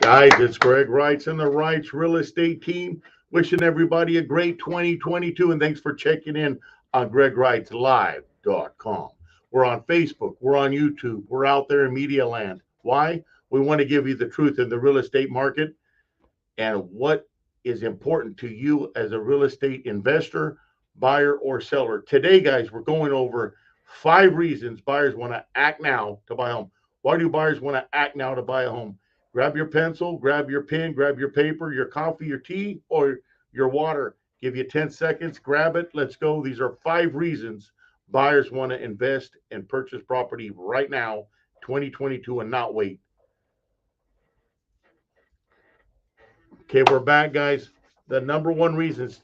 Guys, it's Greg Reitz and the Reitz Real Estate Team. Wishing everybody a great 2022, and thanks for checking in on GregReittzLive.com. We're on Facebook, we're on YouTube, we're out there in media land. Why? We want to give you the truth in the real estate market and what is important to you as a real estate investor, buyer, or seller. Today, guys, we're going over 5 reasons buyers want to act now to buy a home. Why do buyers want to act now to buy a home? Grab your pencil, grab your pen, grab your paper, your coffee, your tea, or your water. Give you 10 seconds, grab it, let's go. These are 5 reasons buyers want to invest and purchase property right now, 2022, and not wait. Okay, we're back, guys. The number one reasons.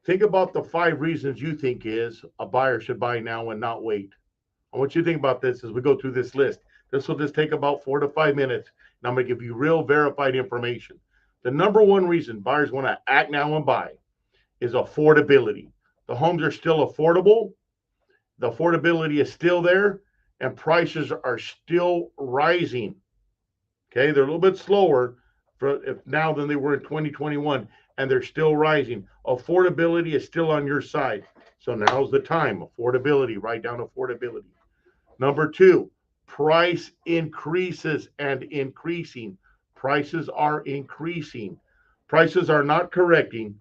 Think about the 5 reasons you think is a buyer should buy now and not wait. I want you to think about this as we go through this list. This will just take about 4 to 5 minutes, and I'm going to give you real verified information. The number one reason buyers want to act now and buy is affordability. The homes are still affordable. The affordability is still there, and prices are still rising. Okay, they're a little bit slower now than they were in 2021, and they're still rising. Affordability is still on your side. So now's the time. Affordability, write down affordability. Number 2, price increases and increasing. Prices are increasing. Prices are not correcting.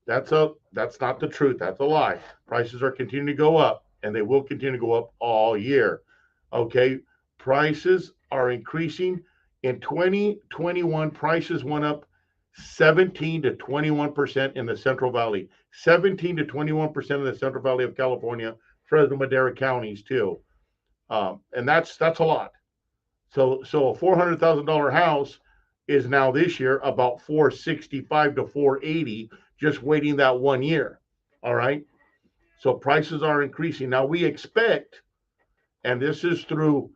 That's not the truth. That's a lie. Prices are continuing to go up, and they will continue to go up all year. Okay, prices are increasing. In 2021, prices went up 17 to 21% in the Central Valley. 17 to 21% in the Central Valley of California, Fresno, Madera counties too. And that's a lot. So a $400,000 house is now this year about $465 to $480, just waiting that 1 year. All right. So prices are increasing. Now we expect, and this is through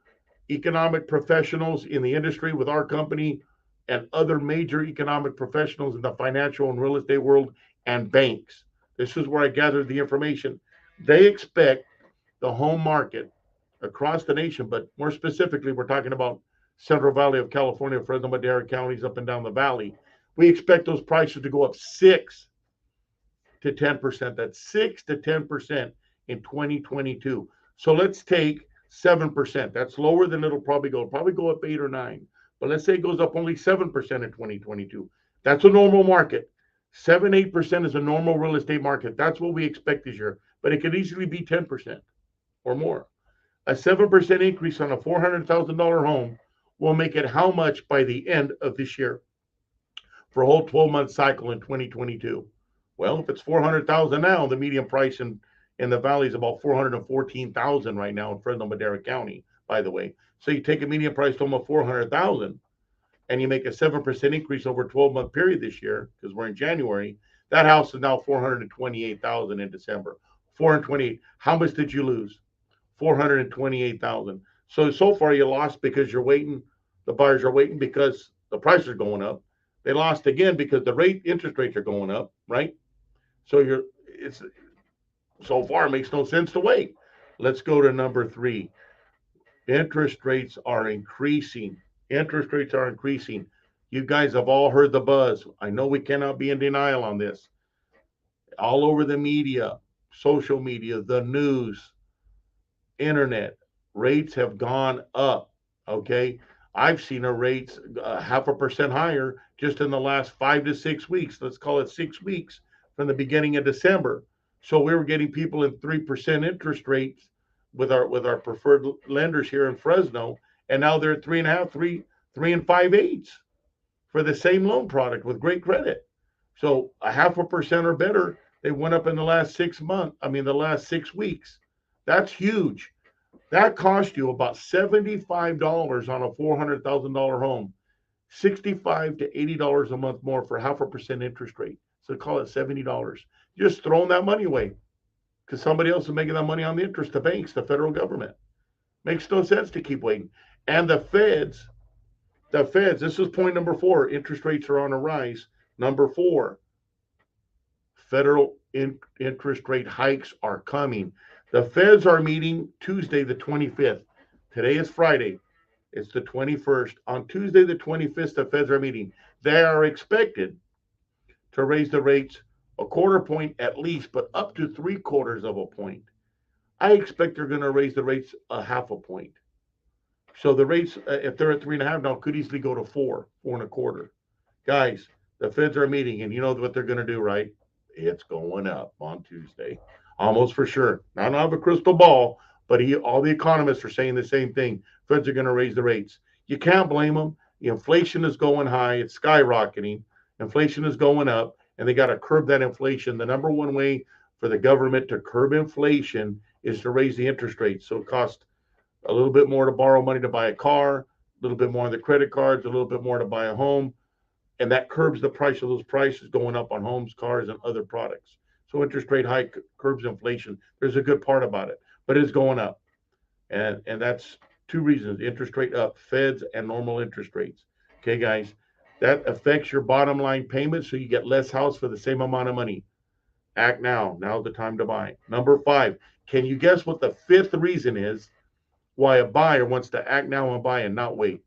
economic professionals in the industry with our company and other major economic professionals in the financial and real estate world and banks. This is where I gathered the information. They expect the home market across the nation, but more specifically, we're talking about Central Valley of California, Fresno, Madera counties up and down the valley. We expect those prices to go up 6 to 10%. That's 6 to 10% in 2022. So let's take 7%. That's lower than it'll probably go. It'll probably go up 8 or 9. But let's say it goes up only 7% in 2022. That's a normal market. 7, 8% is a normal real estate market. That's what we expect this year. But it could easily be 10% or more. A 7% increase on a $400,000 home will make it how much by the end of this year for a whole 12-month cycle in 2022? Well, if it's $400,000 now, the median price in the valley is about $414,000 right now in Fresno, Madera County, by the way. So you take a median price home of $400,000 and you make a 7% increase over a 12-month period this year, because we're in January, that house is now $428,000 in December. $428,000. How much did you lose? $428,000. So far you lost because you're waiting. The buyers are waiting because the prices are going up. They lost again because the interest rates are going up, right? So so far it makes no sense to wait. Let's go to number 3. Interest rates are increasing. Interest rates are increasing. You guys have all heard the buzz. I know we cannot be in denial on this. All over the media, social media, the news, internet, rates have gone up. Okay, I've seen a rates 0.5% higher just in the last 5 to 6 weeks. Let's call it 6 weeks from the beginning of December. So we were getting people in 3% interest rates with our preferred lenders here in Fresno, and now they're at 3.5, 3 and 5/8 for the same loan product with great credit. So 0.5% or better, they went up in the last 6 months. I mean, the last 6 weeks. That's huge. That cost you about $75 on a $400,000 home, $65 to $80 a month more for 0.5% interest rate. So call it $70. You're just throwing that money away because somebody else is making that money on the interest, the banks, the federal government. Makes no sense to keep waiting. And the feds, this is point number 4. Interest rates are on a rise. Number 4, federal interest rate hikes are coming. The feds are meeting Tuesday, the 25th. Today is Friday. It's the 21st. On Tuesday, the 25th, the feds are meeting. They are expected to raise the rates a quarter point at least, but up to 3/4 of a point. I expect they're going to raise the rates a half a point. So the rates, if they're at 3.5 now, could easily go to 4.25. Guys, the Feds are meeting, and you know what they're going to do, right? It's going up on Tuesday, almost for sure. Now, I don't have a crystal ball, but all the economists are saying the same thing. Feds are going to raise the rates. You can't blame them. The inflation is going high; it's skyrocketing. Inflation is going up, and they got to curb that inflation. The number one way for the government to curb inflation is to raise the interest rates. So it costs a little bit more to borrow money to buy a car, a little bit more on the credit cards, a little bit more to buy a home, and that curbs the price of those prices going up on homes, cars, and other products. So interest rate hike curbs inflation. There's a good part about it, but it's going up, and that's two reasons: interest rate up, Feds, and normal interest rates. Okay, guys, that affects your bottom line payment, so you get less house for the same amount of money. Act now. Now's the time to buy. Number 5. Can you guess what the 5th reason is why a buyer wants to act now and buy and not wait?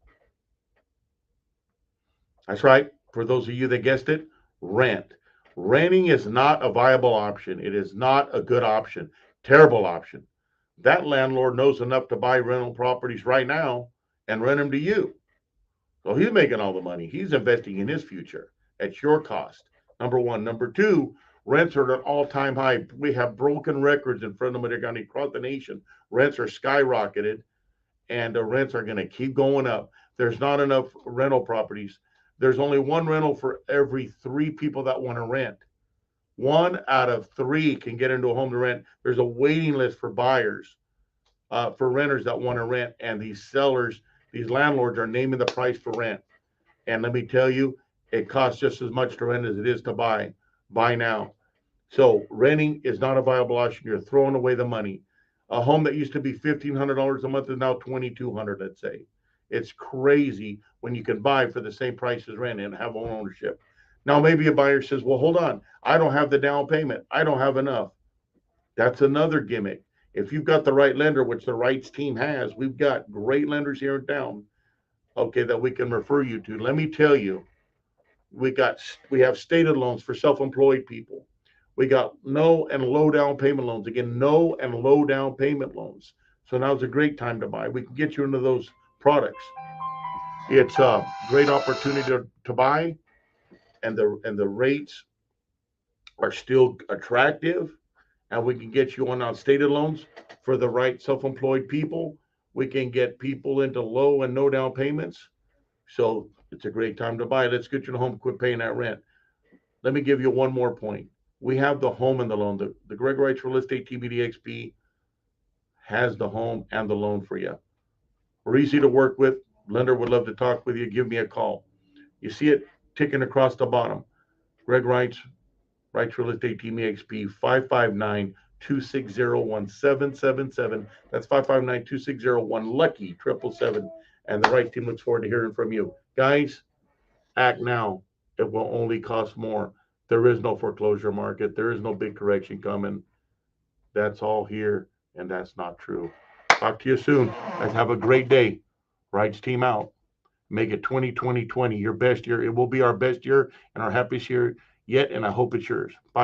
That's right. For those of you that guessed it, rent. Renting is not a viable option. It is not a good option. Terrible option. That landlord knows enough to buy rental properties right now and rent them to you. So he's making all the money. He's investing in his future at your cost. Number 1. Number 2, rents are at an all-time high. We have broken records in Fresno County across the nation. Rents are skyrocketed, and the rents are going to keep going up. There's not enough rental properties. There's only one rental for every 3 people that want to rent. 1 out of 3 can get into a home to rent. There's a waiting list for buyers, for renters that want to rent, and these sellers, these landlords are naming the price for rent. And let me tell you, it costs just as much to rent as it is to buy. Buy now. So renting is not a viable option. You're throwing away the money. A home that used to be $1,500 a month is now $2,200, let's say. It's crazy when you can buy for the same price as rent and have home ownership. Now, maybe a buyer says, well, hold on. I don't have the down payment. I don't have enough. That's another gimmick. If you've got the right lender, which the REITZ team has, we've got great lenders here in town, okay, that we can refer you to. Let me tell you, we have stated loans for self-employed people. We got no and low down payment loans. Again, no and low down payment loans. So now's a great time to buy. We can get you into those products. It's a great opportunity to buy, and the rates are still attractive, and we can get you on stated loans for the right self-employed people. We can get people into low and no down payments. So it's a great time to buy. Let's get you in a home, quit paying that rent. Let me give you one more point. We have the home and the loan. The GREG REITZ Real Estate Team EXP has the home and the loan for you. We're easy to work with. Lender would love to talk with you. Give me a call. You see it ticking across the bottom. GREG REITZ Real Estate Team EXP 559-260-1777. That's 559-260-1 lucky 777. And the REITZ team looks forward to hearing from you. Guys, act now. It will only cost more. There is no foreclosure market. There is no big correction coming. That's all here, and that's not true. Talk to you soon. Guys, have a great day. REITZ team out. Make it 2020 your best year. It will be our best year and our happiest year yet, and I hope it's yours. Bye.